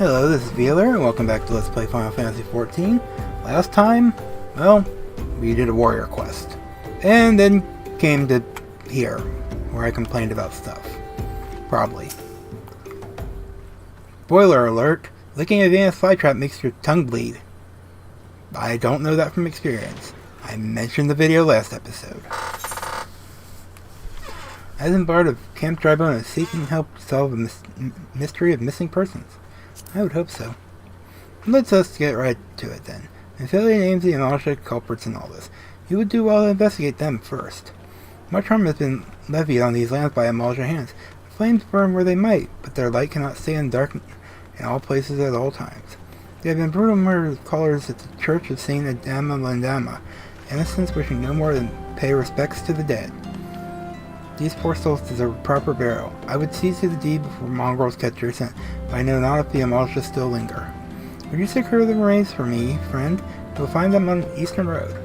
Hello, this is Wheeler, and welcome back to Let's Play Final Fantasy XIV. Last time, well, we did a warrior quest. And then came to here, where I complained about stuff. Probably. Spoiler alert, licking a Venus flytrap makes your tongue bleed. I don't know that from experience. I mentioned the video last episode. Eisenbart of Camp Drybone is seeking help to solve a mystery of missing persons. I would hope so. Let's just get right to it then. Ophelia names the Amalja culprits in all this. You would do well to investigate them first. Much harm has been levied on these lands by Amalja hands. Flames burn where they might, but their light cannot stay in dark in all places at all times. There have been brutal murder callers at the Church of Saint Adama Landama, innocents wishing no more than pay respects to the dead. These poor souls deserve a proper burial. I would seize to the deed before mongrels catch your scent, but I know not if the Amalja still linger. Would you secure the remains for me, friend? You'll find them on the Eastern Road.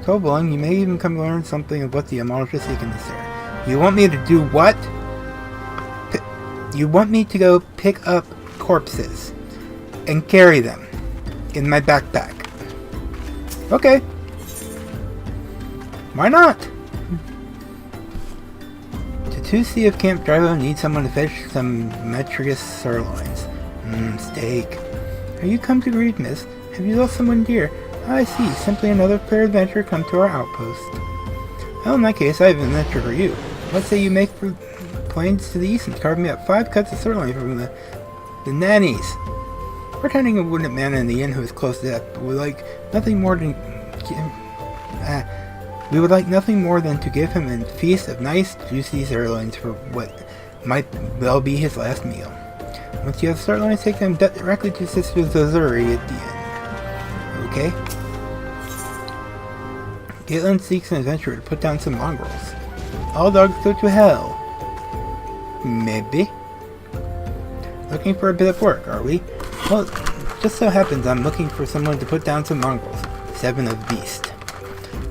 So willing, you may even come to learn something of what the Amalja seek in this area. You want me to do what? You want me to go pick up corpses and carry them in my backpack. Okay. Why not? To see if Camp Drybone needs someone to fish some metrius sirloins. Steak. Are you come to grieve, miss? Have you lost someone dear? I see. Simply another fair adventure come to our outpost. Well, in that case, I have an adventure for you. Let's say you make for plains to the east and carve me up 5 cuts of sirloin from the nannies. Pretending a wounded man in the inn who is close to death, but would like nothing more than we would like nothing more than to give him a feast of nice, juicy sirloins for what might well be his last meal. Once you have sirloins, take them directly to Sister Zazuri at the end. Okay? Caitlin seeks an adventurer to put down some mongrels. All dogs go to hell. Maybe. Looking for a bit of work, are we? Well, just so happens I'm looking for someone to put down some mongrels. 7 of beast.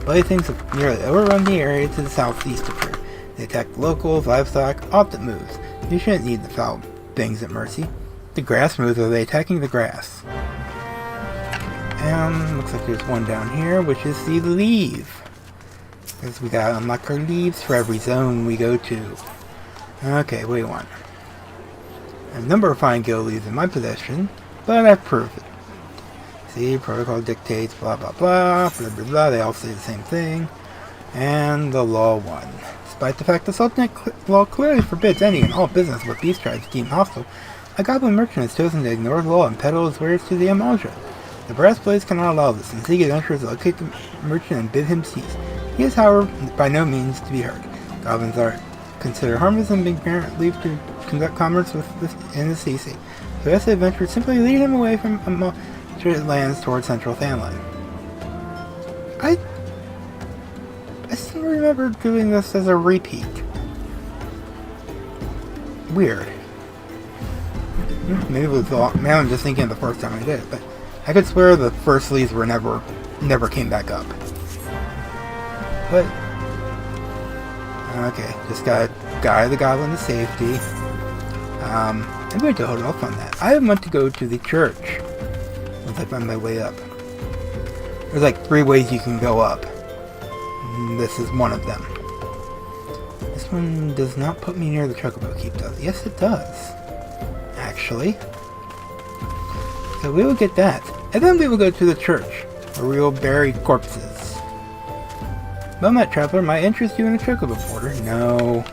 Bloody things have nearly overrun the area to the southeast of here. They attack locals, livestock, all that moves. You shouldn't need the foul things at mercy. The grass moves, are they attacking the grass? Looks like there's one down here, which is the leave. Because we gotta unlock our leaves for every zone we go to. Okay, what do you want? I have a number of fine guild leaves in my possession, but I've proved it. See, protocol dictates, blah blah blah, blah blah blah, they all say the same thing. And the law won. Despite the fact the Sultanate law clearly forbids any and all business what these tribes deem hostile, a goblin merchant has chosen to ignore the law and peddle his wares to the Amalja. The brass blades cannot allow this, and seek adventurers locate the merchant and bid him cease. He is, however, by no means to be heard. Goblins are considered harmless and being granted leave to conduct commerce in the CC. So as the adventurers simply lead him away from lands towards central Thanline. I still remember doing this as a repeat. Weird. Maybe it was maybe I'm just thinking of the first time I did it, but I could swear the first leads were never came back up. But okay, just gotta guide the goblin to safety. I'm going to hold off on that. I want to go to the church. Once I find my way up. There's like 3 ways you can go up. And this is one of them. This one does not put me near the Chocobo Keep, does it? Yes, it does. Actually. So we will get that. And then we will go to the church, where we will bury corpses. Well met, traveler. Might interest you in a Chocobo border? No.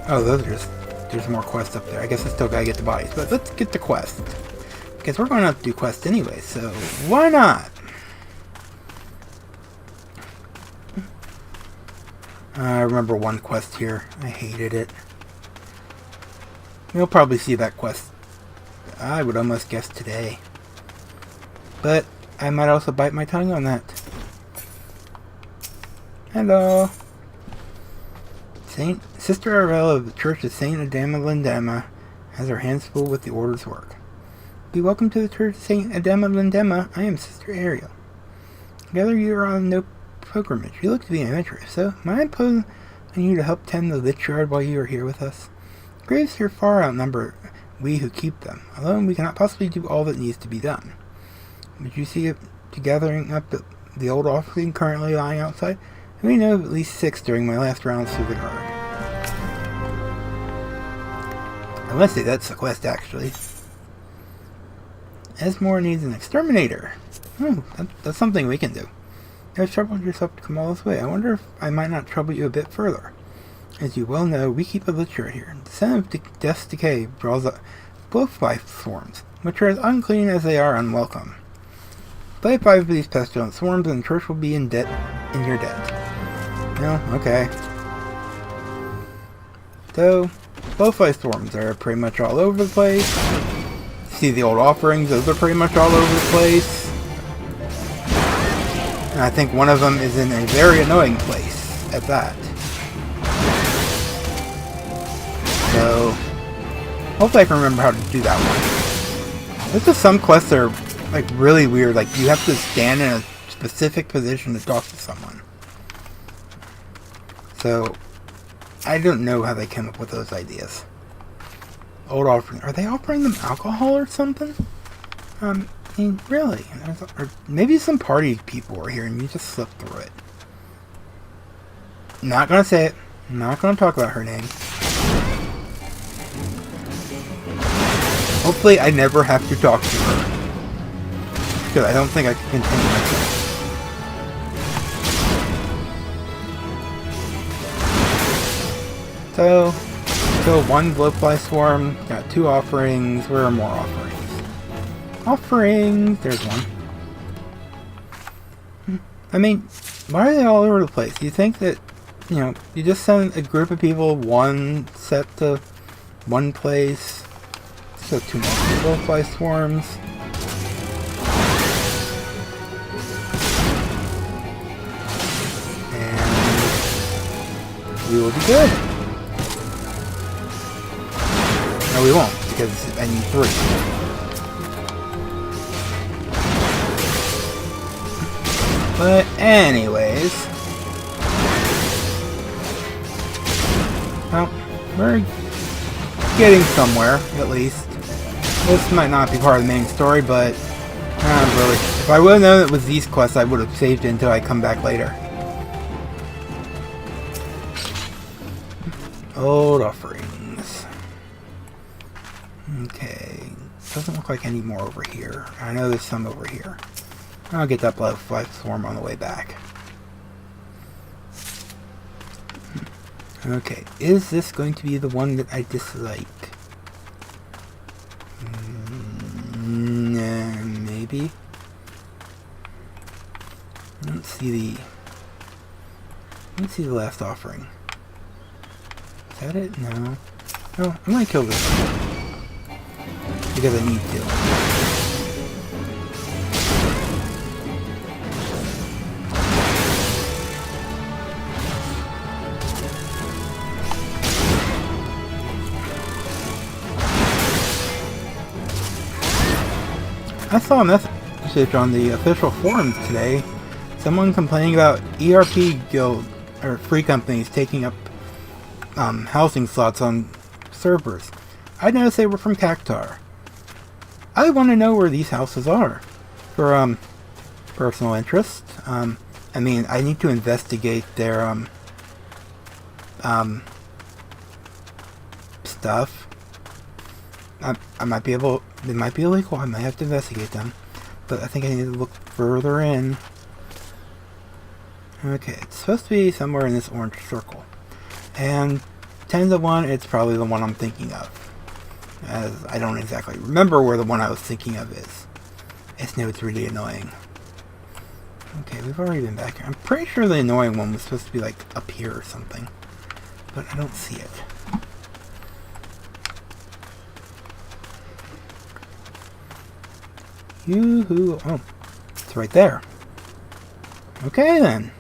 Oh, those are just... There's more quests up there. I guess I still gotta get the bodies, but let's get the quest. Because we're going to have to do quests anyway, so why not? I remember one quest here. I hated it. You'll probably see that quest, I would almost guess today. But I might also bite my tongue on that. Hello. Sister Arella of the Church of Saint Adama Landama has her hands full with the Order's work. Be welcome to the Church of Saint Adama Landama. I am Sister Ariel. Together you are on no pilgrimage. You look to be an adventurer, so might I impose on you to help tend the lich yard while you are here with us? Graves here far outnumber we who keep them. Alone we cannot possibly do all that needs to be done. Would you see it to gathering up the old offering currently lying outside? I may know of at least 6 during my last rounds through the guard. I must say that's a quest, actually. Esmore needs an exterminator. Oh, that's something we can do. You have troubled yourself to come all this way. I wonder if I might not trouble you a bit further. As you well know, we keep a butcher here. The scent of death's decay draws up blowfly swarms, which are as unclean as they are unwelcome. Play 5 of these pestilent swarms and the church will be in your debt. No? Okay. So, blowfly swarms are pretty much all over the place. See the old offerings, those are pretty much all over the place. And I think one of them is in a very annoying place at that. So, hopefully I can remember how to do that one. There's just some quests that are like really weird, like you have to stand in a specific position to talk to someone. So, I don't know how they came up with those ideas. Old offering. Are they offering them alcohol or something? I mean, really? Or maybe some party people were here and you just slipped through it. Not gonna say it. Not gonna talk about her name. Hopefully I never have to talk to her. Because I don't think I can continue myself. So, kill 1 blowfly swarm, got 2 offerings. Where are more offerings? Offerings! There's one. I mean, why are they all over the place? You think that, you know, you just send a group of people one set to one place. So 2 more blowfly swarms. And we will be good. No, we won't, because I need 3. But anyways, well, we're getting somewhere, at least. This might not be part of the main story, but not really. If I would have known it was these quests, I would have saved it until I come back later. Old offerings. Okay, doesn't look like any more over here. I know there's some over here. I'll get that blowfly swarm on the way back. Okay, is this going to be the one that I dislike? Maybe. Let's see the last offering. Is that it? No. No, I'm gonna kill this one. Because I need to. I saw a message on the official forums today. Someone complaining about ERP guild or free companies taking up housing slots on servers. I noticed they were from Cactar. I want to know where these houses are for personal interest. I mean, I need to investigate their stuff. I might be able. They might be illegal. I might have to investigate them, but I think I need to look further in. Okay, it's supposed to be somewhere in this orange circle, and 10 to 1, it's probably the one I'm thinking of, as I don't exactly remember where the one I was thinking of is. It's really annoying. Okay, we've already been back here. I'm pretty sure the annoying one was supposed to be like up here or something, but I don't see it. Yoo-hoo. Oh, it's right there. Okay, then.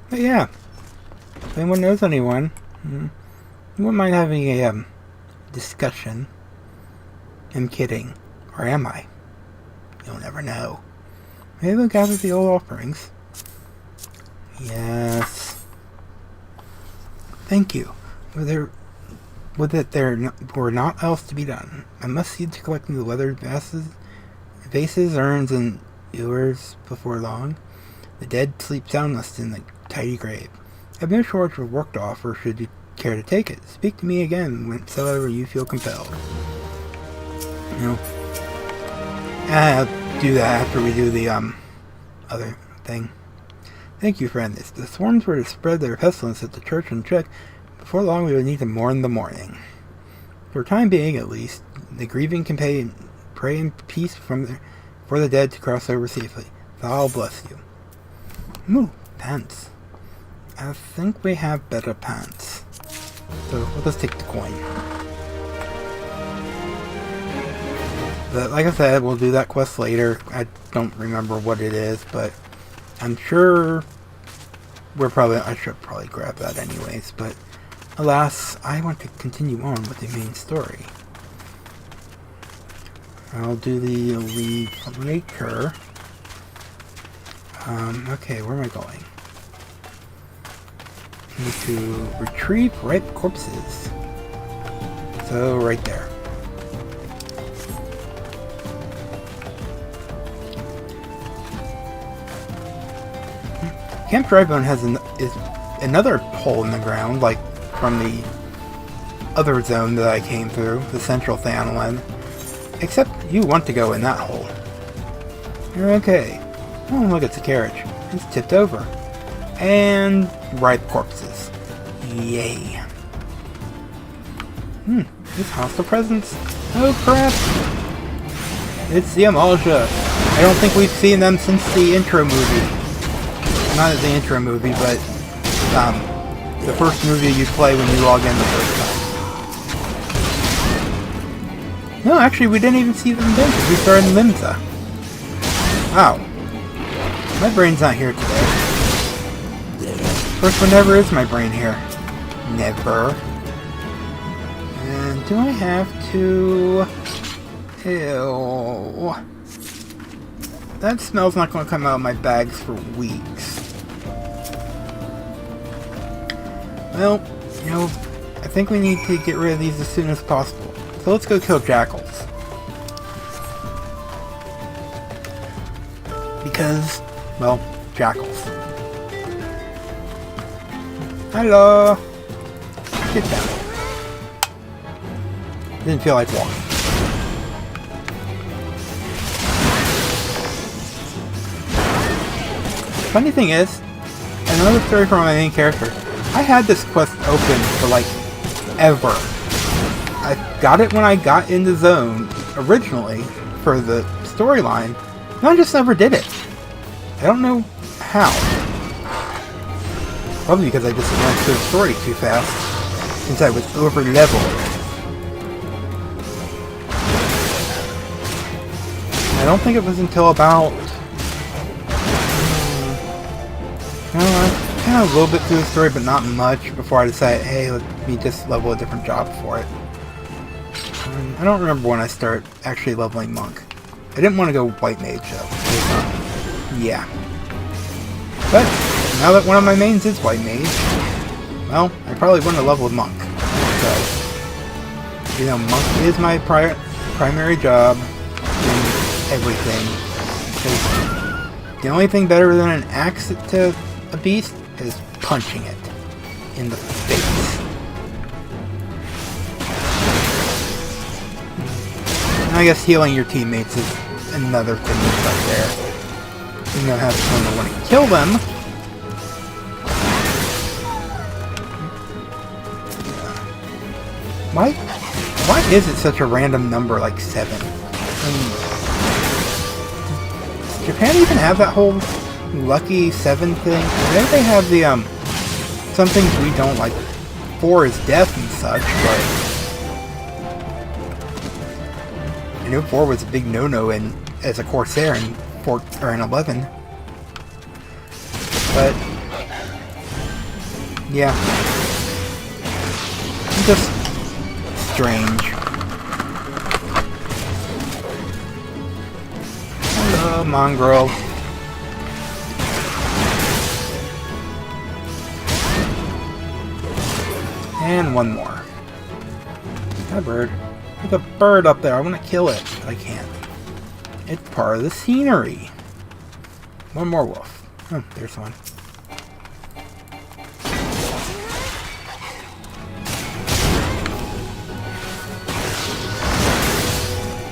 But yeah, if anyone knows anyone, you wouldn't mind having a discussion. I'm kidding. Or am I? You'll never know. Maybe we'll gather the old offerings. Yes. Thank you. Would that there were naught else to be done. I must see to collecting the weathered vases, urns, and ewers before long. The dead sleep soundless in the tidy grave. I have no shortage of work to offer should you care to take it. Speak to me again whensoever you feel compelled. No. I'll do that after we do the other thing. Thank you, friend. If the swarms were to spread their pestilence at the church unchecked, before long we would need to mourn the morning. For the time being, at least, the grieving can pray in peace for the dead to cross over safely. God bless you. Ooh, pants. I think we have better pants. So let's take the coin. But like I said, we'll do that quest later. I don't remember what it is, but I'm sure I should probably grab that anyways, but alas, I want to continue on with the main story. I'll do the leave later. Okay, where am I going? Need to retrieve ripe corpses. So, right there. Camp Drybone is another hole in the ground, like from the other zone that I came through, the central Thanalan. Except you want to go in that hole. You're okay. Oh, look, it's a carriage. It's tipped over. And ripe corpses. Yay. This hostile presence. Oh crap! It's the Amalja. I don't think we've seen them since the intro movie. Not the intro movie, but the first movie you play when you log in the first time. No, actually, we didn't even see them then, because we started in Limsa. Wow. My brain's not here today. First one never is my brain here. Never. And do I have to... Ew. That smell's not going to come out of my bags for weeks. Well, you know, I think we need to get rid of these as soon as possible. So let's go kill jackals. Because, well, jackals. Hello! Get down. Didn't feel like walking. Funny thing is, another story from my main character, I had this quest open for like ever. I got it when I got in the zone originally for the storyline, and I just never did it. I don't know how. Probably because I just went through the story too fast, since I was over leveled. I don't think it was until about... I kind of a little bit through the story, but not much, before I decided, hey, let me just level a different job for it. I don't remember when I started actually leveling Monk. I didn't want to go White Mage, though. Yeah. But, now that one of my mains is White Mage, well, I probably wouldn't have leveled Monk. So, you know, Monk is my primary job in everything. Because the only thing better than an axe to a beast is punching it in the face. And I guess healing your teammates is another thing that's up there. You know how to want to kill them. Why is it such a random number like 7? Does Japan even have that whole lucky 7 thing? Maybe they have the some things we don't like. 4 is death and such, but I knew 4 was a big no-no as a Corsair in 11. But yeah, just strange. Oh, mongrel. And one more. Got a bird. There's a bird up there. I want to kill it, but I can't. It's part of the scenery. One more wolf. Oh, there's one.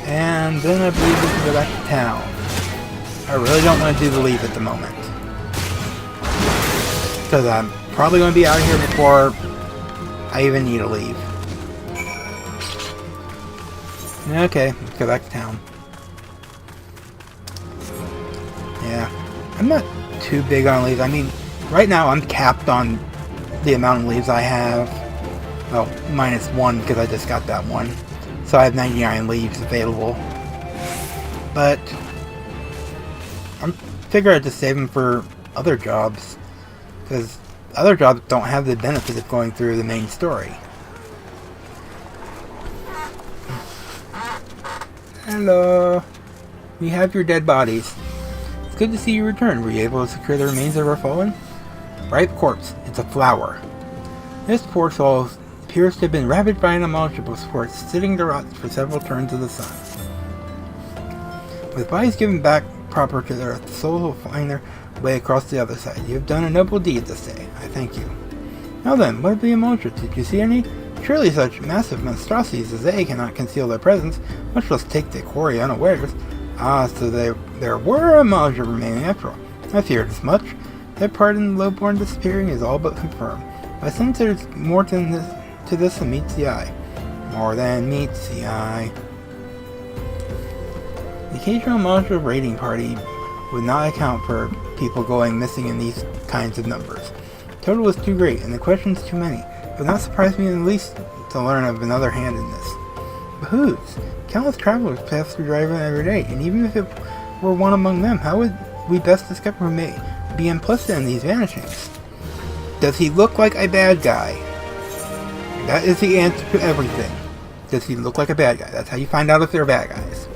And then I believe we can go back to town. I really don't want to do the leave at the moment. Because I'm probably going to be out of here before I even need to leave. Okay, let's go back to town. Yeah, I'm not too big on leaves. I mean, right now I'm capped on the amount of leaves I have. Well, minus one because I just got that one. So I have 99 leaves available. But I figure I'd just save them for other jobs. Because other jobs don't have the benefit of going through the main story. Hello. We have your dead bodies. It's good to see you return. Were you able to secure the remains of our fallen? Ripe corpse. It's a flower. This poor soul appears to have been ravaged by an emotional sport, sitting to rot for several turns of the sun. With bodies given back proper to the earth, the souls will find their way across the other side. You have done a noble deed this day. I thank you. Now then, what of the emotions? Did you see any? Surely such massive monstrosities as they cannot conceal their presence, much less take the quarry unawares. Ah, so there were emotions remaining after all. I feared as much. That part in the lowborn disappearing is all but confirmed. But since there's more to this than meets the eye. More than meets the eye. The occasional module raiding party would not account for people going missing in these kinds of numbers. The total was too great, and the questions too many. It would not surprise me in the least to learn of another hand in this. But whose? Countless travelers pass through Drive every day, and even if it were one among them, how would we best discover who may be implicit in these vanishings? Does he look like a bad guy? That is the answer to everything. Does he look like a bad guy? That's how you find out if they're bad guys.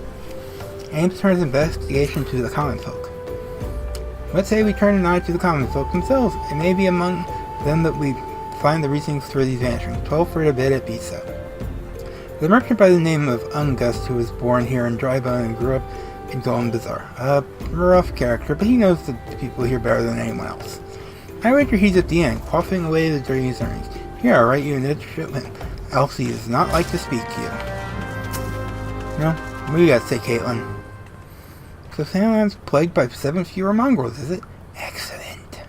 Aim to turn his investigation to the common folk. Let's say we turn an eye to the common folk themselves. It may be among them that we find the reasons for these vanishings. 12 for a bit it be so. The merchant by the name of Ungust, who was born here in Drybone and grew up in Golden Bazaar. A rough character, but he knows the people here better than anyone else. I wager he's at the end, quaffing away the dirty earnings. Here, I'll write you an shipment. Elsie does not like to speak to you. No? What do you got to say, Caitlin? So Sandland's plagued by 7 fewer mongrels, is it? Excellent.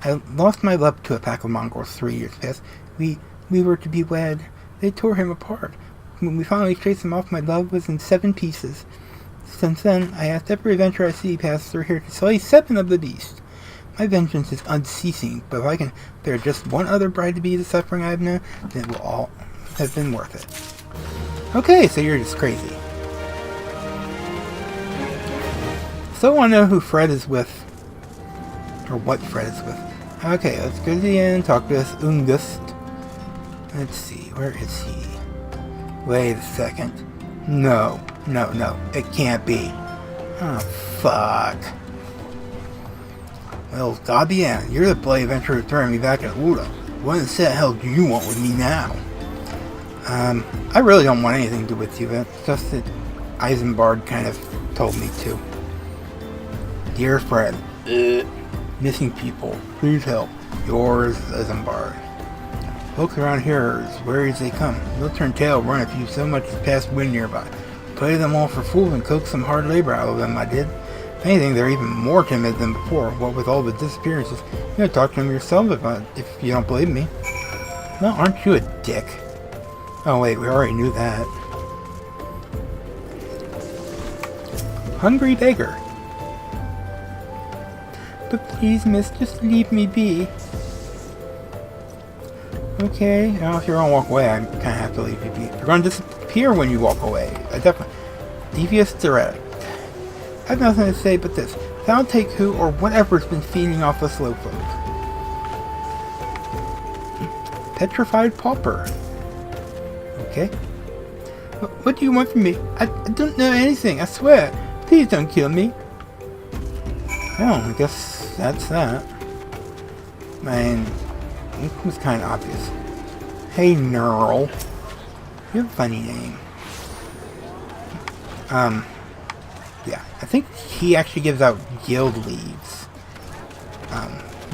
I lost my love to a pack of mongrels 3 years past. We were to be wed. They tore him apart. When we finally traced him off, my love was in 7 pieces. Since then, I asked every adventurer I see pass through here to slay 7 of the beast. My vengeance is unceasing, but if I can bear just one other bride-to-be the suffering I have known, then it will all have been worth it. Okay, so you're just crazy. Still want to know who Fred is with. Or what Fred is with. Okay, let's go to the end and talk to this Ungust. Let's see, where is he? Wait a second. No, it can't be. Oh, fuck. Well, God be damned, you're the bloody adventurer who turned me back at Wuda. What in the hell do you want with me now? I really don't want anything to do with you, it's just that Isambard kind of told me to. Dear Fred, missing people, please help. Yours, Isambard. Folks around here are as wary as they come. They'll turn tail run if you so much as pass wind nearby. Play them all for fools and coax some hard labor out of them, I did. If anything, they're even more timid than before. What with all the disappearances, you gotta talk to them yourself if you don't believe me. Well, aren't you a dick? Oh wait, we already knew that. Hungry beggar. But please, miss, just leave me be. Okay, now if you're gonna walk away, I kinda have to leave you be. You're gonna disappear when you walk away. I definitely. Devious direct. I have nothing to say but this. I'll take who or whatever's been feeding off the slowpoke. Petrified pauper. Okay. What do you want from me? I don't know anything, I swear. Please don't kill me. Oh, I guess that's that. I mean, it was kind of obvious. Hey, Neural. You have a funny name. Yeah, I think he actually gives out guild leaves.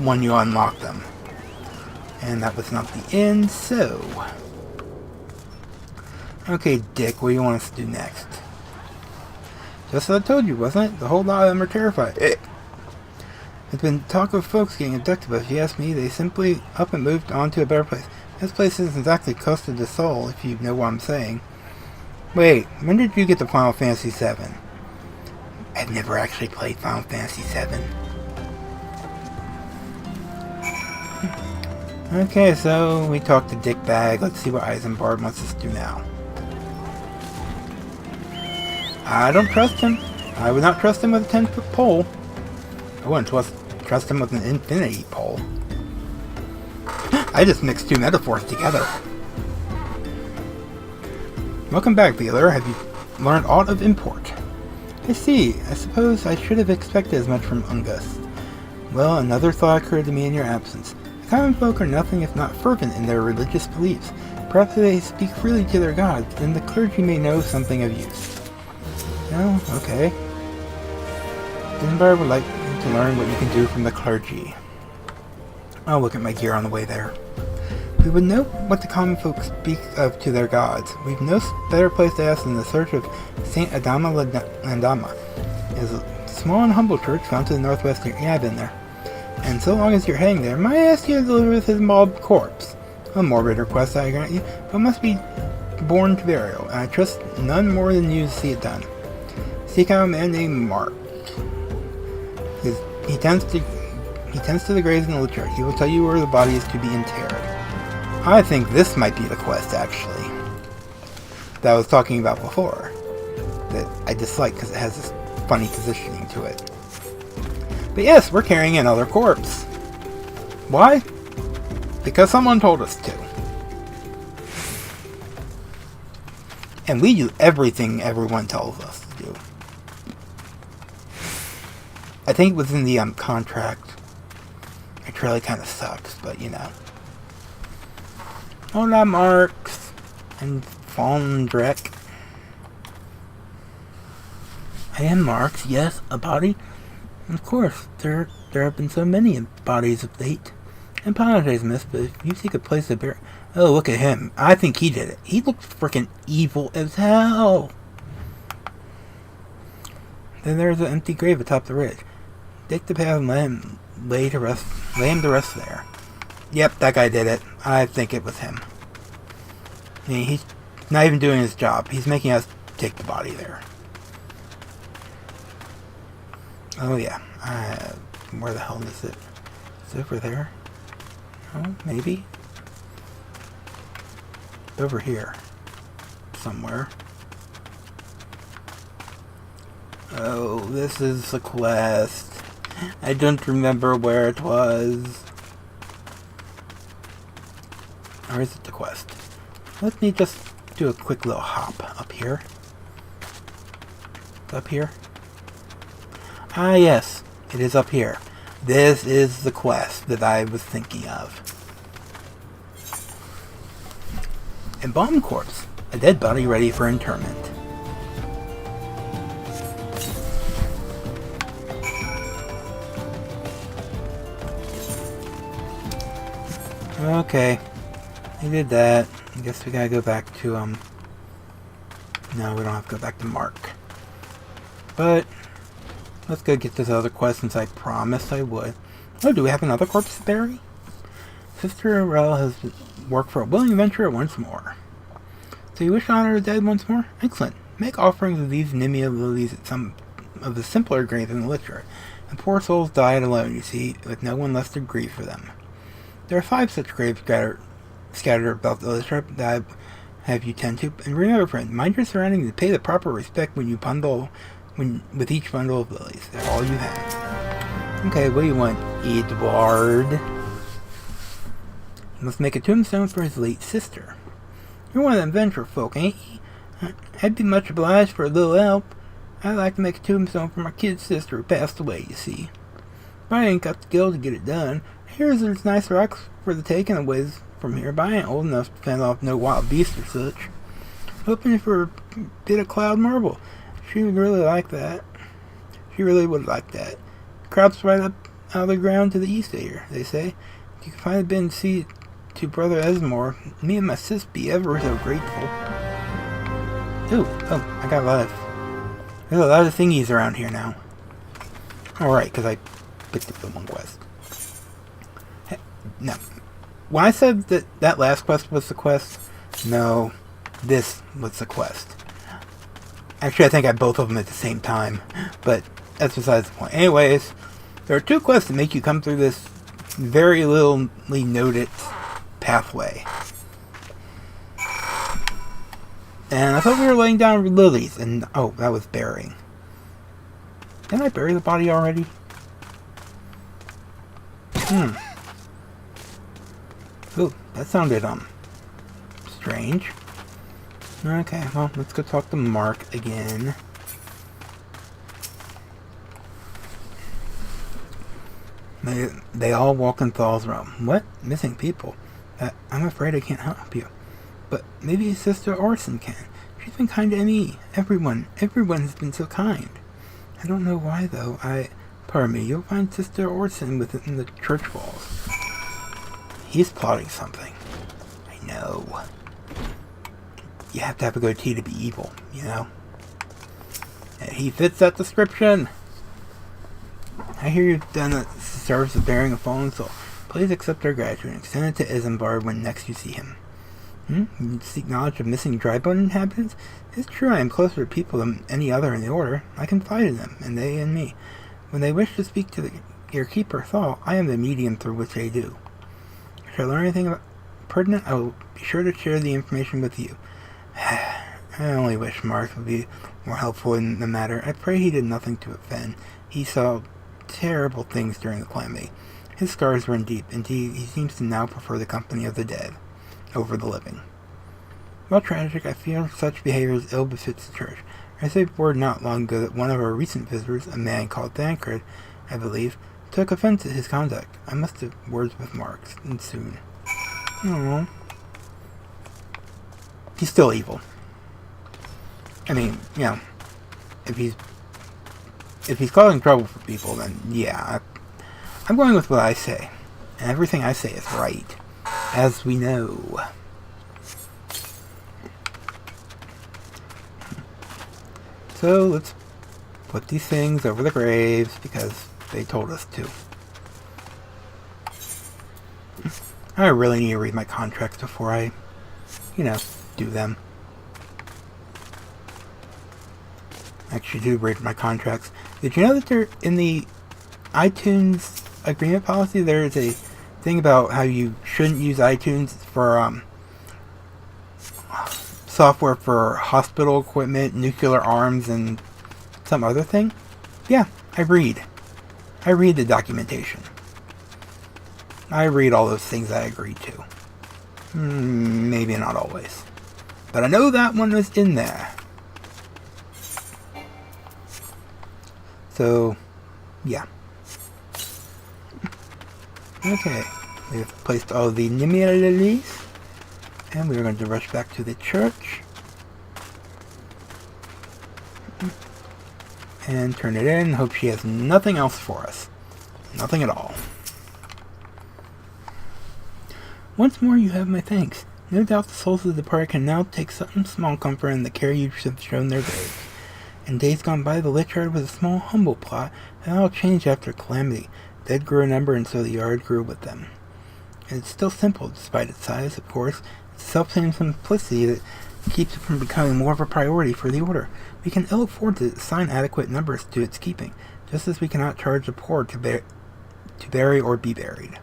When you unlock them. And that was not the end, so... Okay, Dick, what do you want us to do next? Just as I told you, wasn't it? The whole lot of them are terrified. There's been talk of folks getting abducted, but if you ask me, they simply up and moved on to a better place. This place isn't exactly Costa del Sol, if you know what I'm saying. Wait, when did you get to Final Fantasy VII? I've never actually played Final Fantasy VII. Okay, so we talked to Dick Bag. Let's see what Eisenbard wants us to do now. I don't trust him. I would not trust him with a 10-foot pole. I wouldn't trust him with an infinity pole. I just mixed two metaphors together. Welcome back, Wheeler. Have you learned aught of import? I see. I suppose I should have expected as much from Ungus. Well, another thought occurred to me in your absence. The common folk are nothing if not fervent in their religious beliefs. Perhaps they speak freely to their gods, then the clergy may know something of use. Oh, okay. Eisenbard would like to learn what you can do from the clergy. I'll look at my gear on the way there. We would know what the common folk speak of to their gods. We've no better place to ask than the search of Saint Adama Landama. It is a small and humble church found to the northwest here. Yeah, I've been there. And so long as you're heading there, might I ask you to deliver his mob corpse? A morbid request, I grant you, but must be born to burial, and I trust none more than you to see it done. Seek out a man named Mark. He tends to the graves in the church. He will tell you where the body is to be interred. I think this might be the quest, actually, that I was talking about before, that I dislike because it has this funny positioning to it. But yes, we're carrying another corpse. Why? Because someone told us to. And we do everything everyone tells us to do. I think it was in the contract. It really kind of sucks, but you know. Hola, Marks and Fondrek. I am Marks, yes, a body. Of course, there have been so many bodies of late. I apologize, miss, but if you seek a place to bury... Oh, look at him. I think he did it. He looked freaking evil as hell. Then there's an empty grave atop the ridge. Take the path and let him lay him to rest there. Yep, that guy did it. I think it was him. I mean, he's not even doing his job. He's making us take the body there. Oh yeah. Where the hell is it? Is it over there? Oh, maybe? It's over here. Somewhere. Oh, this is the quest. I don't remember where it was. Or is it the quest? Let me just do a quick little hop up here. Up here? Ah, yes. It is up here. This is the quest that I was thinking of. Embalmed corpse. A dead body ready for interment. Okay. We did that. I guess we gotta go back to, no, we don't have to go back to Mark. But, let's go get this other quest since I promised I would. Oh, do we have another corpse to bury? Sister Rel has worked for a willing adventurer once more. So you wish to honor the dead once more? Excellent. Make offerings of these Nimia lilies at some of the simpler graves in the literature. And poor souls died alone, you see, with no one left to grieve for them. There are 5 such graves scattered about the literature that I have you tend to. And remember, friend, mind your surroundings and pay the proper respect with each bundle of lilies. They're all you have. Okay, what do you want, Edward? You must make a tombstone for his late sister. You're one of them venture folk, ain't you? I'd be much obliged for a little help. I'd like to make a tombstone for my kid sister who passed away, you see. But I ain't got the skill to get it done. Here's there's nice rocks for the taking a ways from here, but I ain't old enough to fend off no wild beast or such. Hoping for a bit of cloud marble. She would really like that. She really would like that. Crops right up out of the ground to the east of here, they say. If you could find a bit and see to Brother Esmore, me and my sis be ever so grateful. Ooh, oh, I got there's a lot of thingies around here now. Alright, because I picked up the one quest. Hey, no. When I said that last quest was the quest, no, this was the quest. Actually, I think I had both of them at the same time, but that's besides the point. Anyways, there are two quests that make you come through this very littly noted pathway. And I thought we were laying down lilies, and oh, that was burying. Didn't I bury the body already? Ooh, that sounded, strange. Okay, well, let's go talk to Mark again. They all walk in Thal's realm. What? Missing people? I'm afraid I can't help you. But maybe Sister Orson can. She's been kind to me. Everyone has been so kind. I don't know why, though. Pardon me, you'll find Sister Orson within the church walls. He's plotting something. I know. You have to have a goatee to be evil, you know? And he fits that description. I hear you've done a service of bearing a fallen soul. Please accept our gratitude and extend it to Isambard when next you see him. You seek knowledge of missing drybone inhabitants? It's true I am closer to people than any other in the Order. I confide in them, and they in me. When they wish to speak to your keeper, Thal, I am the medium through which they do. If I learn anything pertinent, I will be sure to share the information with you. I only wish Mark would be more helpful in the matter. I pray he did nothing to offend. He saw terrible things during the calamity. His scars run deep. Indeed, he seems to now prefer the company of the dead over the living. While tragic, I fear such behavior as ill befits the church. I received word not long ago that one of our recent visitors, a man called Thancred, I believe, took offense at his conduct. I must have words with Mark, and soon. Aww. He's still evil. I mean, you know, if he's causing trouble for people, then yeah, I'm going with what I say. And everything I say is right. As we know. So let's put these things over the graves because they told us to. I really need to read my contracts before I, do them. I actually do read my contracts. Did you know that they're in the iTunes agreement policy? There is a thing about how you shouldn't use iTunes for software for hospital equipment, nuclear arms, and some other thing. Yeah, I read the documentation. I read all those things I agree to. Maybe not always. But I know that one was in there. So, yeah. Okay, we have placed all the Nimia lilies, and we're going to rush back to the church and turn it in. Hope she has nothing else for us. Nothing at all. Once more you have my thanks. No doubt the souls of the departed can now take some small comfort in the care you have shown their graves. In days gone by, the lich yard was a small, humble plot, and all changed after calamity. Dead grew in number, and so the yard grew with them. And it's still simple, despite its size, of course. It's the self-same simplicity that keeps it from becoming more of a priority for the Order. We can ill afford to assign adequate numbers to its keeping, just as we cannot charge the poor to bury or be buried.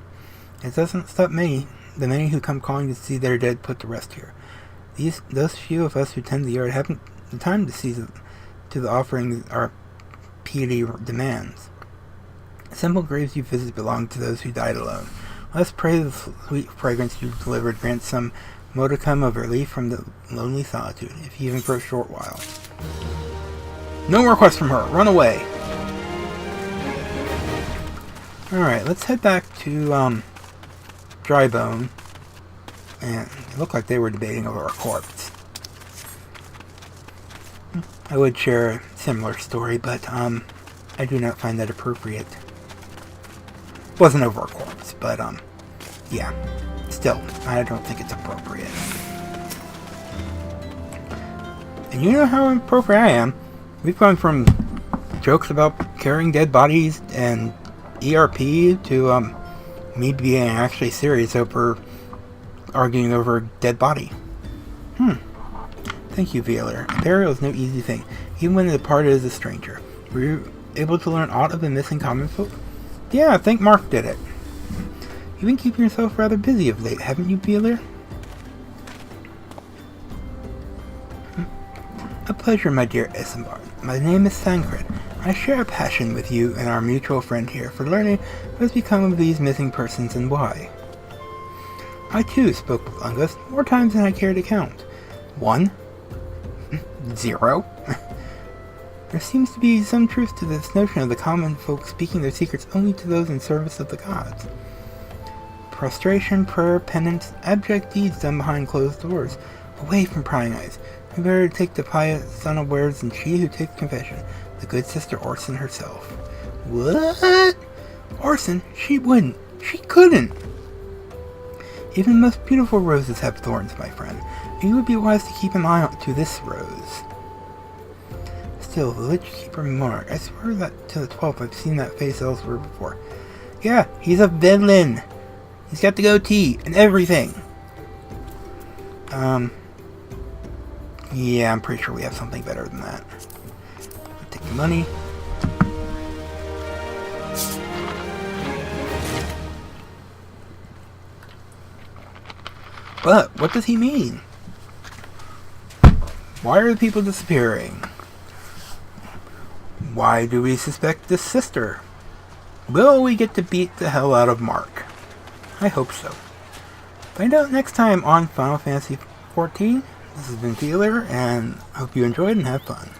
It doesn't stop the many who come calling to see their dead put to rest here. Those few of us who tend the yard haven't the time to see to the offerings our piety demands. The simple graves you visit belong to those who died alone. Let's pray the sweet fragrance you delivered grants some modicum of relief from the lonely solitude, if even for a short while. No requests from her. Run away. Alright, let's head back to, Drybone. And it looked like they were debating over a corpse. I would share a similar story, but, I do not find that appropriate. Wasn't over a corpse, but, yeah. Still, I don't think it's appropriate. And you know how appropriate I am. We've gone from jokes about carrying dead bodies and ERP to, me being actually serious over arguing over a dead body. Thank you, Veiler. Burial is no easy thing, even when the departed is a stranger. Were you able to learn aught of the missing common folk? Yeah, I think Mark did it. You've been keeping yourself rather busy of late, haven't you, Veiler? A pleasure, my dear Isambard. My name is Sankred. I share a passion with you and our mutual friend here for learning what has become of these missing persons and why. I too spoke with Ungus more times than I care to count. 1. 0. There seems to be some truth to this notion of the common folk speaking their secrets only to those in service of the gods. Prostration, prayer, penance, abject deeds done behind closed doors, away from prying eyes. Who better to take the pious unawares than she who takes confession, the good sister Orson herself. What? Orson? She wouldn't. She couldn't. Even the most beautiful roses have thorns, my friend, and you would be wise to keep an eye on to this rose. Still, the Lich Keeper Monarch, I swear that to the 12th I've seen that face elsewhere before. Yeah, he's a villain. He's got the goatee and everything. Yeah, I'm pretty sure we have something better than that. Take the money. But, what does he mean? Why are the people disappearing? Why do we suspect this sister? Will we get to beat the hell out of Mark? I hope so. Find out next time on Final Fantasy XIV. This has been Feeler, and hope you enjoyed and have fun.